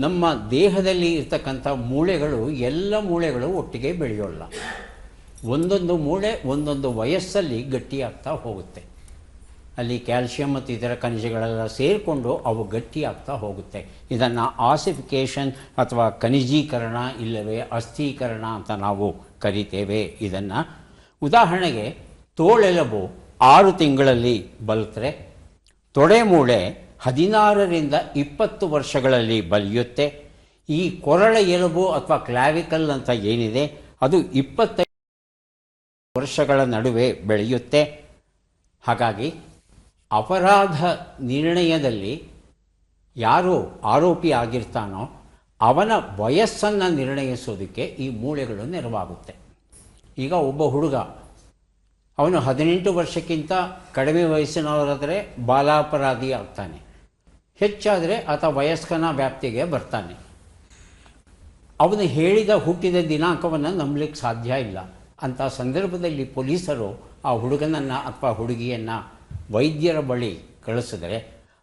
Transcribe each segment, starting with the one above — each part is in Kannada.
ನಮ್ಮ ದೇಹದಲ್ಲಿ ಇರ್ತಕ್ಕಂಥ ಮೂಳೆಗಳು ಎಲ್ಲ ಮೂಳೆಗಳು ಒಟ್ಟಿಗೆ ಬೆಳೆಯೋಲ್ಲ. ಒಂದೊಂದು ಮೂಳೆ ಒಂದೊಂದು ವಯಸ್ಸಲ್ಲಿ ಗಟ್ಟಿಯಾಗ್ತಾ ಹೋಗುತ್ತೆ. ಅಲ್ಲಿ ಕ್ಯಾಲ್ಶಿಯಂ ಮತ್ತು ಇತರ ಖನಿಜಗಳೆಲ್ಲ ಸೇರಿಕೊಂಡು ಅವು ಗಟ್ಟಿಯಾಗ್ತಾ ಹೋಗುತ್ತೆ. ಇದನ್ನು ಆಸಿಫಿಕೇಷನ್ ಅಥವಾ ಖನಿಜೀಕರಣ ಇಲ್ಲವೇ ಅಸ್ಥೀಕರಣ ಅಂತ ನಾವು ಕರಿತೇವೆ. ಇದನ್ನು ಉದಾಹರಣೆಗೆ ತೋಳೆಲುಬು 6 ತಿಂಗಳಲ್ಲಿ ಬಲುತ್ರೆ, ತೊಡೆ ಮೂಳೆ 16ರಿಂದ 20 ವರ್ಷಗಳಲ್ಲಿ ಬಲಿಯುತ್ತೆ. ಈ ಕೊರಳ ಎಲುಬು ಅಥವಾ ಕ್ಲಾವಿಕಲ್ ಅಂತ ಏನಿದೆ ಅದು 25 ವರ್ಷಗಳ ನಡುವೆ ಬೆಳೆಯುತ್ತೆ. ಹಾಗಾಗಿ ಅಪರಾಧ ನಿರ್ಣಯದಲ್ಲಿ ಯಾರು ಆರೋಪಿ ಆಗಿರ್ತಾನೋ ಅವನ ವಯಸ್ಸನ್ನು ನಿರ್ಣಯಿಸೋದಕ್ಕೆ ಈ ಮೂಳೆಗಳು ನೆರವಾಗುತ್ತೆ. ಈಗ ಒಬ್ಬ ಹುಡುಗ ಅವನು 18 ವರ್ಷಕ್ಕಿಂತ ಕಡಿಮೆ ವಯಸ್ಸಿನವರಾದರೆ ಬಾಲಾಪರಾಧಿ ಆಗ್ತಾನೆ, ಹೆಚ್ಚಾದರೆ ಆತ ವಯಸ್ಕನ ವ್ಯಾಪ್ತಿಗೆ ಬರ್ತಾನೆ. ಅವನು ಹೇಳಿದ ಹುಟ್ಟಿದ ದಿನಾಂಕವನ್ನು ನಂಬಲಿಕ್ಕೆ ಸಾಧ್ಯ ಇಲ್ಲ. ಅಂಥ ಸಂದರ್ಭದಲ್ಲಿ ಪೊಲೀಸರು ಆ ಹುಡುಗನನ್ನು ಅಥವಾ ಹುಡುಗಿಯನ್ನು ವೈದ್ಯರ ಬಳಿ ಕಳಿಸಿದರೆ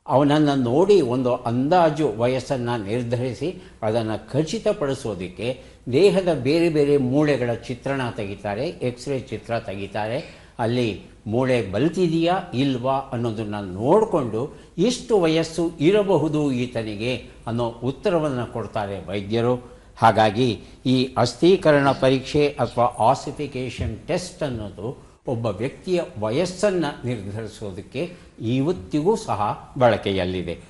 ಅವನನ್ನು ನೋಡಿ ಒಂದು ಅಂದಾಜು ವಯಸ್ಸನ್ನು ನಿರ್ಧರಿಸಿ ಅದನ್ನು ಖಚಿತಪಡಿಸೋದಕ್ಕೆ ದೇಹದ ಬೇರೆ ಬೇರೆ ಮೂಳೆಗಳ ಚಿತ್ರಣ ತೆಗಿತಾರೆ, ಎಕ್ಸ್ರೇ ಚಿತ್ರ ತೆಗಿತಾರೆ. ಅಲ್ಲಿ ಮೂಳೆ ಬಲ್ತಿದೆಯಾ ಇಲ್ವಾ ಅನ್ನೋದನ್ನು ನೋಡಿಕೊಂಡು ಎಷ್ಟು ವಯಸ್ಸು ಇರಬಹುದು ಈತನಿಗೆ ಅನ್ನೋ ಉತ್ತರವನ್ನು ಕೊಡ್ತಾರೆ ವೈದ್ಯರು. ಹಾಗಾಗಿ ಈ ಅಸ್ಥೀಕರಣ ಪರೀಕ್ಷೆ ಅಥವಾ ಆಸಿಫಿಕೇಷನ್ ಟೆಸ್ಟ್ ಅನ್ನೋದು ಒಬ್ಬ ವ್ಯಕ್ತಿಯ ವಯಸ್ಸನ್ನು ನಿರ್ಧರಿಸೋದಕ್ಕೆ ಇವತ್ತಿಗೂ ಸಹ ಬಳಕೆಯಲ್ಲಿದೆ.